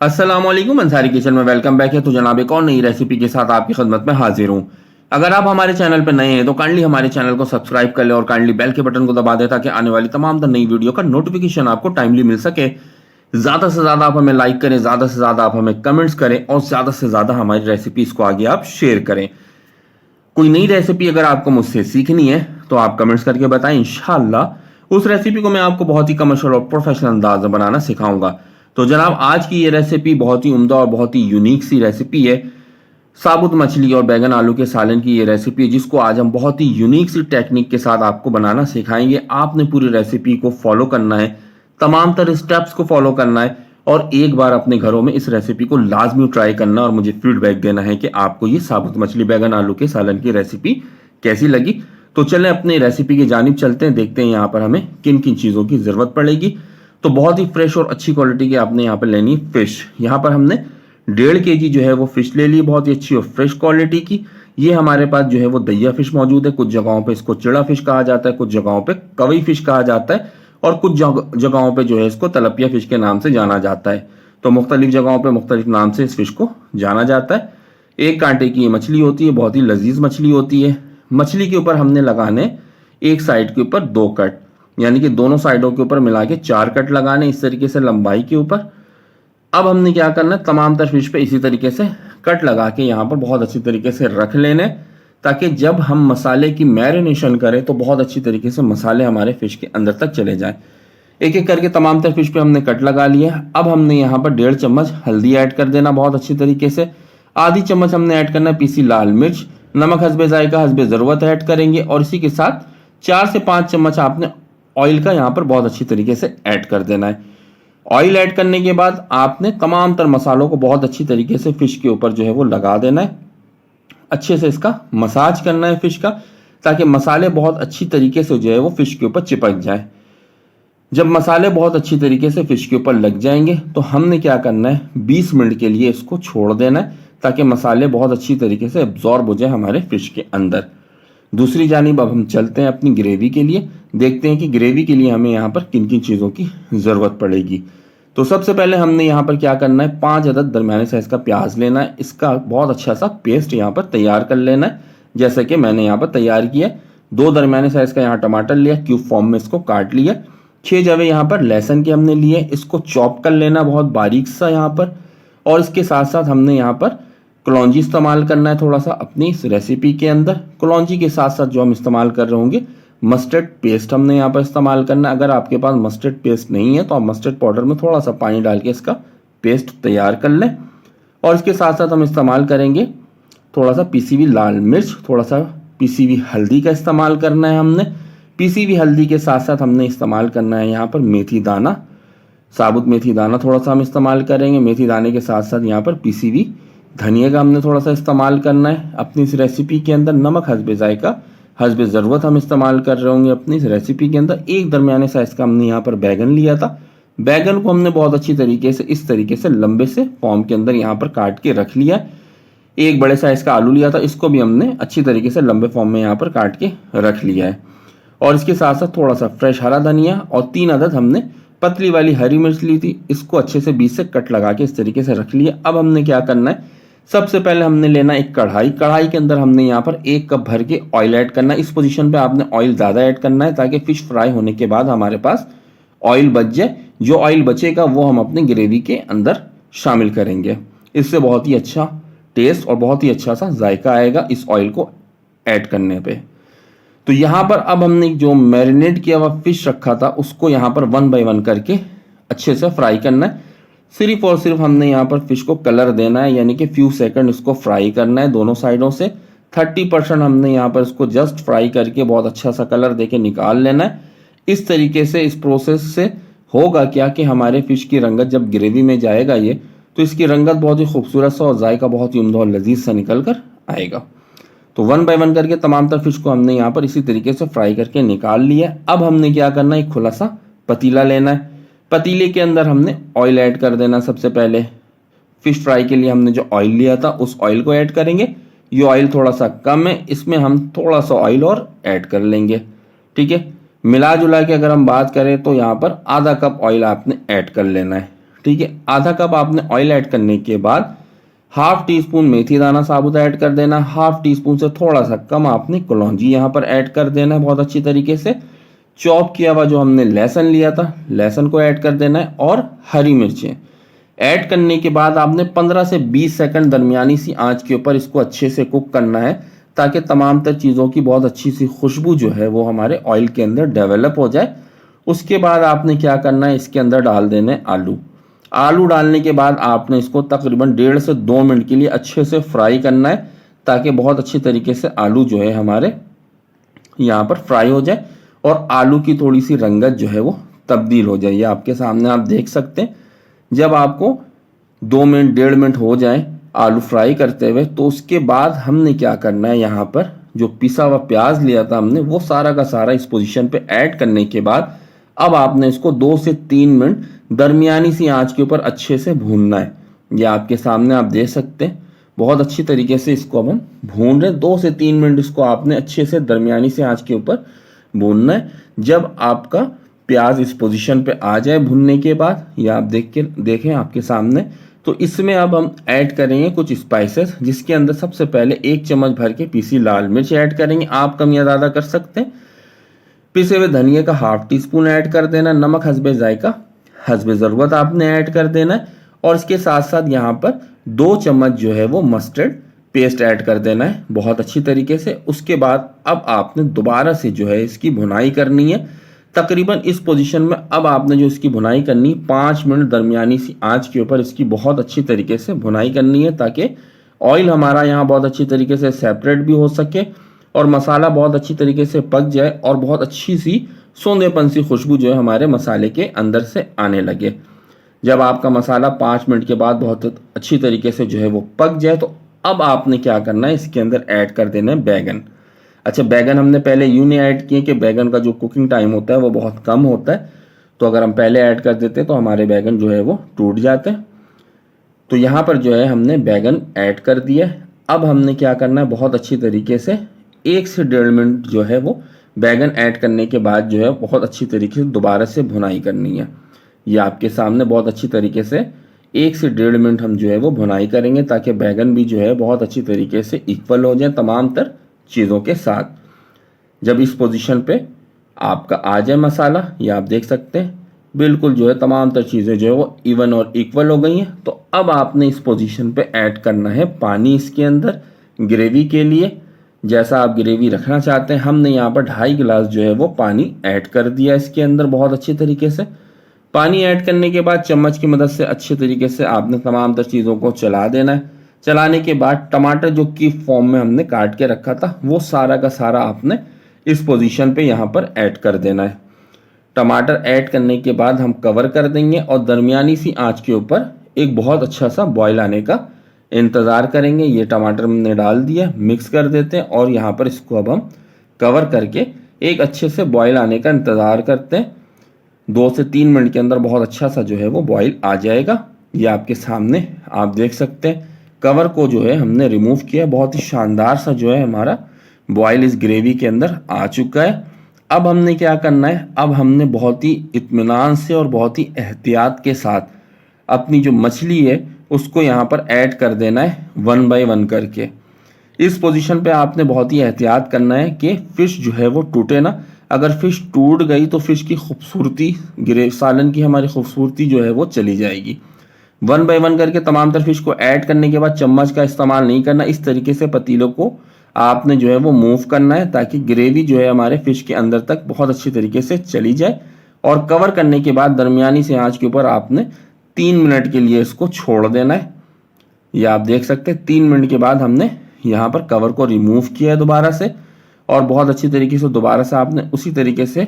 अस्सलाम वालेकुम अंसारी किचन में वेलकम बैक है। तो जनाब एक और नई रेसिपी के साथ आपकी खिदमत में हाजिर हूँ। अगर आप हमारे चैनल पर नए हैं तो काइंडली हमारे चैनल को सब्सक्राइब कर ले और काइंडली बेल के बटन को दबा दें ताकि आने वाली तमाम नई वीडियो का नोटिफिकेशन आपको टाइमली मिल सके। ज़्यादा से ज़्यादा आप हमें लाइक करें, ज़्यादा से ज़्यादा आप हमें कमेंट्स करें और ज़्यादा से ज़्यादा हमारी रेसिपीज़ को आगे आप शेयर करें। कोई नई रेसिपी अगर आपको मुझसे सीखनी है तो आप कमेंट्स करके बताएं। इंशाल्लाह उस रेसिपी को मैं आपको बहुत ही कमर्शियल और प्रोफेशनल अंदाज में बनाना सिखाऊंगा। तो जनाब आज की ये रेसिपी बहुत ही उम्दा और बहुत ही यूनिक सी रेसिपी है। साबुत मछली और बैगन आलू के सालन की ये रेसिपी है जिसको आज हम बहुत ही यूनिक सी टेक्निक के साथ आपको बनाना सिखाएंगे। आपने पूरी रेसिपी को फॉलो करना है, तमाम तरह स्टेप्स को फॉलो करना है और एक बार अपने घरों में इस रेसिपी को लाजमी ट्राई करना और मुझे फीडबैक देना है कि आपको ये साबुत मछली बैगन आलू के सालन की रेसिपी कैसी लगी। तो चलें अपनी रेसिपी की जानिब चलते हैं, देखते हैं यहाँ पर हमें किन किन चीज़ों की ज़रूरत पड़ेगी। तो बहुत ही फ्रेश और अच्छी क्वालिटी की आपने यहाँ पर लेनी है फिश। यहाँ पर हमने 1.5 kg जो है वो फिश ले ली, बहुत ही अच्छी और फ्रेश क्वालिटी की। ये हमारे पास जो है वो दैया फिश मौजूद है। कुछ जगहों पे इसको चिड़ा फिश कहा जाता है, कुछ जगहों पे कवई फिश कहा जाता है और कुछ जगहों पे जो है इसको तलपिया फिश के नाम से जाना जाता है। तो मुख्तलिफ जगहों पे मुख्तलिफ नाम से इस फिश को जाना जाता है। एक कांटे की ये मछली होती है, बहुत ही लजीज मछली होती है। मछली के ऊपर हमने लगाने एक साइड के ऊपर 2 कट, यानी कि दोनों साइडों के ऊपर मिला के 4 कट लगाने इस तरीके से लंबाई के ऊपर। अब हमने क्या करना है, तमाम तर फिश पे इसी तरीके से कट लगा के यहाँ पर बहुत अच्छी तरीके से रख लेने ताकि जब हम मसाले की मैरिनेशन करें तो बहुत अच्छी तरीके से मसाले हमारे फिश के अंदर तक चले जाएं। एक एक करके तमाम तर फिश पे हमने कट लगा लिया। अब हमने यहाँ पर 1.5 चम्मच हल्दी ऐड कर देना बहुत अच्छी तरीके से। आधी चम्मच हमने ऐड करना पीसी लाल मिर्च। नमक हस्बे जायका हस्बे ज़रूरत ऐड करेंगे और इसी के साथ 4 से 5 चम्मच आपने ऑयल का यहाँ पर बहुत अच्छी तरीके से ऐड कर देना है। ऑयल ऐड करने के बाद आपने तमाम तर मसालों को बहुत अच्छी तरीके से फिश के ऊपर जो है वो लगा देना है। अच्छे से इसका मसाज करना है फिश का ताकि मसाले बहुत अच्छी तरीके से जो है वो फिश के ऊपर चिपक जाए। जब मसाले बहुत अच्छी तरीके से फिश के ऊपर लग जाएंगे तो हमने क्या करना है, 20 मिनट के लिए इसको छोड़ देना है ताकि मसाले बहुत अच्छी तरीके से एब्जॉर्ब हो जाए हमारे फिश के अंदर। दूसरी जानिब अब हम चलते हैं अपनी ग्रेवी के लिए, देखते हैं कि ग्रेवी के लिए हमें यहाँ पर किन किन चीज़ों की ज़रूरत पड़ेगी। तो सबसे पहले हमने यहाँ पर क्या करना है, 5 अदद दरमियाने साइज़ का प्याज लेना है। इसका बहुत अच्छा सा पेस्ट यहाँ पर तैयार कर लेना है जैसे कि मैंने यहाँ पर तैयार किया। 2 दरमियाने साइज़ का यहाँ टमाटर लिया, क्यूब फॉर्म में इसको काट लिया। 6 जवे यहाँ पर लहसुन के हमने लिए, इसको चॉप कर लेना बहुत बारीक सा यहाँ पर। और इसके साथ साथ हमने यहाँ पर कलौंजी इस्तेमाल करना है थोड़ा सा अपनी इस रेसिपी के अंदर। कलौंजी के साथ साथ जो हम इस्तेमाल कर रहे होंगे मस्टर्ड पेस्ट हमने यहाँ पर इस्तेमाल करना है। अगर आपके पास मस्टर्ड पेस्ट नहीं है तो आप मस्टर्ड पाउडर में थोड़ा सा पानी डाल के इसका पेस्ट तैयार कर लें। और इसके साथ साथ हम इस्तेमाल करेंगे थोड़ा सा पीसी हुई लाल मिर्च, थोड़ा सा पीसी हुई हल्दी का इस्तेमाल करना है हमने। पीसी हुई हल्दी के साथ साथ हमने इस्तेमाल करना है यहाँ पर मेथी दाना, साबुत मेथी दाना थोड़ा सा हम इस्तेमाल करेंगे। मेथी दाने के साथ साथ यहाँ पर पीसी हुई धनिया का हमने थोड़ा सा इस्तेमाल करना है अपनी इस रेसिपी के अंदर। नमक हस्बे जायका हस्बे ज़रूरत हम इस्तेमाल कर रहे होंगे अपनी इस रेसिपी के अंदर। एक दरमियाने साइज़ का हमने यहाँ पर बैगन लिया था। बैगन को हमने बहुत अच्छी तरीके से इस तरीके से लंबे से फॉर्म के अंदर यहाँ पर काट के रख लिया। एक बड़े साइज़ का आलू लिया था, इसको भी हमने अच्छी तरीके से लंबे फॉर्म में यहाँ पर काट के रख लिया है। और इसके साथ साथ थोड़ा सा फ्रेश हरा धनिया और 3 अदद हमने पतली वाली हरी मिर्च ली थी, इसको अच्छे से 20 से कट लगा के इस तरीके से रख लिया। अब हमने क्या करना है, सबसे पहले हमने लेना एक कढ़ाई। कढ़ाई के अंदर हमने यहाँ पर 1 कप भर के ऑयल ऐड करना है। इस पोजीशन पे आपने ऑयल ज़्यादा ऐड करना है ताकि फिश फ्राई होने के बाद हमारे पास ऑयल बच जाए। जो ऑयल बचेगा वो हम अपनी ग्रेवी के अंदर शामिल करेंगे। इससे बहुत ही अच्छा टेस्ट और बहुत ही अच्छा सा जायका आएगा इस ऑयल को ऐड करने पे। तो यहाँ पर अब हमने जो मैरिनेट किया हुआ फिश रखा था उसको यहाँ पर 1 बाय 1 करके अच्छे से फ्राई करना है। सिर्फ और सिर्फ हमने यहाँ पर फिश को कलर देना है, यानी कि फ्यू सेकंड इसको फ्राई करना है दोनों साइडों से। 30% हमने यहाँ पर इसको जस्ट फ्राई करके बहुत अच्छा सा कलर देके निकाल लेना है। इस तरीके से इस प्रोसेस से होगा क्या कि हमारे फिश की रंगत जब ग्रेवी में जाएगा ये, तो इसकी रंगत बहुत ही खूबसूरत सा और जायका बहुत ही उम्दा और लजीज सा निकल कर आएगा। तो 1 बाय 1 करके तमाम तर फिश को हमने यहाँ पर इसी तरीके से फ्राई करके निकाल लिया। अब हमने क्या करना है, एक खुला सा पतीला लेना है। पतीले के अंदर हमने ऑयल ऐड कर देना। सबसे पहले फिश फ्राई के लिए हमने जो ऑयल लिया था उस ऑयल को ऐड करेंगे। ये ऑयल थोड़ा सा कम है, इसमें हम थोड़ा सा ऑयल और ऐड कर लेंगे। ठीक है, मिला जुला के अगर हम बात करें तो यहाँ पर आधा कप ऑयल आपने ऐड कर लेना है। ठीक है। आधा कप आपने ऑयल ऐड करने के बाद हाफ टी स्पून मेथी दाना साबुत ऐड कर देना, हाफ टी स्पून से थोड़ा सा कम आपने कलौंजी यहाँ पर ऐड कर देना है बहुत अच्छी तरीके से। चॉप किया हुआ जो हमने लहसुन लिया था, लहसुन को ऐड कर देना है, और हरी मिर्चें ऐड करने के बाद आपने 15 से 20 सेकंड दरमियानी सी आंच के ऊपर इसको अच्छे से कुक करना है, ताकि तमाम तर चीज़ों की बहुत अच्छी सी खुशबू जो है वो हमारे ऑयल के अंदर डेवलप हो जाए। उसके बाद आपने क्या करना है, इसके अंदर डाल देने आलू। आलू डालने के बाद आपने इसको तकरीबन 1.5 से 2 मिनट के लिए अच्छे से फ्राई करना है, ताकि बहुत अच्छी तरीके से आलू जो है हमारे यहाँ पर फ्राई हो जाए और आलू की थोड़ी सी रंगत जो है वो तब्दील हो जाए। ये आपके सामने आप देख सकते हैं। जब आपको 2 मिनट 1.5 मिनट हो जाए आलू फ्राई करते हुए, तो उसके बाद हमने क्या करना है, यहाँ पर जो पिसा हुआ प्याज लिया था हमने, वो सारा का सारा इस पोजीशन पे ऐड करने के बाद अब आपने इसको 2 से 3 मिनट दरमियानी सी आंच के ऊपर अच्छे से भूनना है। ये आपके सामने आप देख सकते हैं, बहुत अच्छी तरीके से इसको अब हम भून रहे हैं। 2 से 3 मिनट इसको आपने अच्छे से दरमियानी सी आंच के ऊपर भूनना है। जब आपका प्याज इस पोजीशन पे आ जाए भुनने के बाद, या आप देखें आपके सामने, तो इसमें अब हम ऐड करेंगे कुछ स्पाइसेस, जिसके अंदर सबसे पहले 1 चम्मच भर के पीसी लाल मिर्च ऐड करेंगे। आप कम या ज़्यादा कर सकते हैं। पिसे हुए धनिया का हाफ टी स्पून ऐड कर देना। नमक हस्बे जायका, हस्बे ज़रूरत आपने ऐड कर देना है। और इसके साथ साथ यहाँ पर 2 चम्मच जो है वो मस्टर्ड पेस्ट ऐड कर देना है बहुत अच्छी तरीके से। उसके बाद अब आपने दोबारा से जो है इसकी भुनाई करनी है। तकरीबन इस पोजीशन में अब आपने जो इसकी भुनाई करनी, 5 मिनट दरमियानी सी आंच के ऊपर इसकी बहुत अच्छी तरीके से भुनाई करनी है, ताकि ऑयल हमारा यहाँ बहुत अच्छी तरीके से सेपरेट भी हो सके और मसाला बहुत अच्छी तरीके से पक जाए और बहुत अच्छी सी सोंधेपन सी खुशबू जो है हमारे मसाले के अंदर से आने लगे। जब आपका मसाला 5 मिनट के बाद बहुत अच्छी तरीके से जो है वो पक जाए, तो अब आपने क्या करना है, इसके अंदर ऐड कर देना है बैगन। अच्छा, बैगन हमने पहले यूँ नहीं ऐड किए कि बैगन का जो कुकिंग टाइम होता है वो बहुत कम होता है, तो अगर हम पहले ऐड कर देते तो हमारे बैगन जो है वो टूट जाते हैं। तो यहाँ पर जो है हमने बैगन ऐड कर दिया। अब हमने क्या करना है, बहुत अच्छी तरीके से 1 से 1.5 मिनट जो है वो बैगन ऐड करने के बाद जो है बहुत अच्छी तरीके से दोबारा से भुनाई करनी है। ये आपके सामने बहुत अच्छी तरीके से 1 से 1.5 मिनट हम जो है वो भुनाई करेंगे, ताकि बैगन भी जो है बहुत अच्छी तरीके से इक्वल हो जाए तमाम तर चीज़ों के साथ। जब इस पोजीशन पे आपका आ जाए मसाला, ये आप देख सकते हैं बिल्कुल जो है तमाम तर चीज़ें जो है वो इवन और इक्वल हो गई हैं, तो अब आपने इस पोजीशन पे ऐड करना है पानी इसके अंदर ग्रेवी के लिए। जैसा आप ग्रेवी रखना चाहते हैं, हमने यहाँ पर 2.5 गिलास जो है वो पानी ऐड कर दिया इसके अंदर बहुत अच्छी तरीके से। पानी ऐड करने के बाद चम्मच की मदद से अच्छे तरीके से आपने तमाम तर चीज़ों को चला देना है। चलाने के बाद टमाटर जो की फॉर्म में हमने काट के रखा था, वो सारा का सारा आपने इस पोजीशन पे यहाँ पर ऐड कर देना है। टमाटर ऐड करने के बाद हम कवर कर देंगे और दरमियानी सी आंच के ऊपर एक बहुत अच्छा सा बॉयल आने का इंतज़ार करेंगे। ये टमाटर हमने डाल दिया, मिक्स कर देते हैं और यहाँ पर इसको अब हम कवर करके एक अच्छे से बॉयल आने का इंतज़ार करते हैं। 2 से 3 मिनट के अंदर बहुत अच्छा सा जो है वो बॉयल आ जाएगा। ये आपके सामने आप देख सकते हैं। कवर को जो है हमने रिमूव किया, बहुत ही शानदार सा जो है हमारा बॉयल इस ग्रेवी के अंदर आ चुका है। अब हमने क्या करना है, अब हमने बहुत ही इत्मीनान से और बहुत ही एहतियात के साथ अपनी जो मछली है उसको यहाँ पर ऐड कर देना है 1 बाय 1 करके। इस पोजीशन पे आपने बहुत ही एहतियात करना है कि फ़िश जो है वो टूटे ना। अगर फ़िश टूट गई तो फ़िश की खूबसूरती, सालन की हमारी खूबसूरती जो है वो चली जाएगी। 1 बाय 1 करके तमाम तर फिश को ऐड करने के बाद चम्मच का इस्तेमाल नहीं करना। इस तरीके से पतीलों को आपने जो है वो मूव करना है, ताकि ग्रेवी जो है हमारे फिश के अंदर तक बहुत अच्छी तरीके से चली जाए। और कवर करने के बाद दरमियानी से आंच के ऊपर आपने 3 मिनट के लिए इसको छोड़ देना है। ये आप देख सकते हैं 3 मिनट के बाद हमने यहाँ पर कवर को रिमूव किया है दोबारा से, और बहुत अच्छी तरीके से दोबारा से आपने उसी तरीके से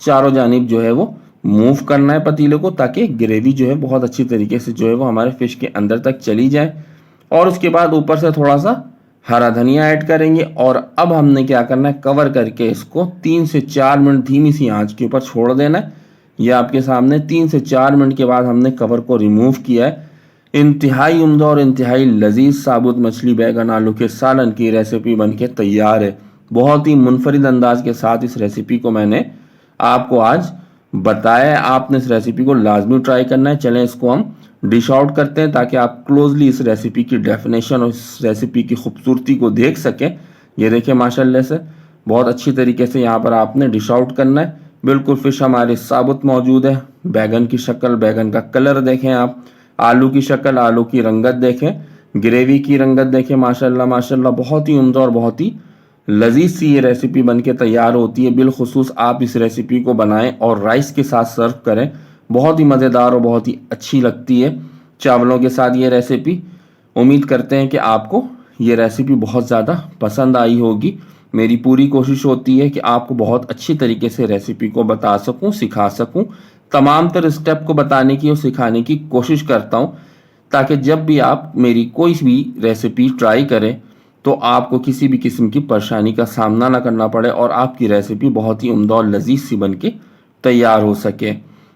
चारों जानिब जो है वो मूव करना है पतीले को, ताकि ग्रेवी जो है बहुत अच्छी तरीके से जो है वो हमारे फिश के अंदर तक चली जाए। और उसके बाद ऊपर से थोड़ा सा हरा धनिया ऐड करेंगे। और अब हमने क्या करना है, कवर करके इसको 3 से 4 मिनट धीमी सी आंच के ऊपर छोड़ देना है। यह आपके सामने 3 से 4 मिनट के बाद हमने कवर को रिमूव किया है। इंतहाई उम्दा और इंतहाई लजीज साबुत मछली बैगन आलू के सालन की रेसिपी बनके तैयार है। बहुत ही मुनफरिद अंदाज के साथ इस रेसिपी को मैंने आपको आज बताया आपने इस रेसिपी को लाजमी ट्राई करना है। चलें इसको हम डिश आउट करते हैं ताकि आप क्लोजली इस रेसिपी की डेफिनेशन और इस रेसिपी की खूबसूरती को देख सकें। ये देखिए माशाल्लाह से बहुत अच्छी तरीके से यहाँ पर आपने डिश आउट करना है। बिल्कुल फिश हमारी साबुत मौजूद है। बैगन की शक्ल, बैगन का कलर देखें आप, आलू की शक्ल, आलू की रंगत देखें, ग्रेवी की रंगत देखें। माशाल्लाह माशाल्लाह बहुत ही उम्दा और बहुत ही लजीज सी ये रेसिपी बनके तैयार होती है। बिलखुसूस आप इस रेसिपी को बनाएं और राइस के साथ सर्व करें, बहुत ही मज़ेदार और बहुत ही अच्छी लगती है चावलों के साथ ये रेसिपी। उम्मीद करते हैं कि आपको ये रेसिपी बहुत ज़्यादा पसंद आई होगी। मेरी पूरी कोशिश होती है कि आपको बहुत अच्छी तरीके से रेसिपी को बता सकूं, सिखा सकूं। तमाम तर स्टेप को बताने की और सिखाने की कोशिश करता हूं ताकि जब भी आप मेरी कोई भी रेसिपी ट्राई करें तो आपको किसी भी किस्म की परेशानी का सामना ना करना पड़े और आपकी रेसिपी बहुत ही उम्दा और लजीज सी बन के तैयार हो सके।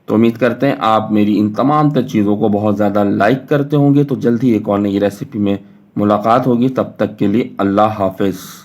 तो उम्मीद करते हैं आप मेरी इन तमाम तर चीज़ों को बहुत ज़्यादा लाइक करते होंगे। तो जल्द ही एक और नई रेसिपी में मुलाकात होगी। तब तक के लिए अल्लाह हाफिज़।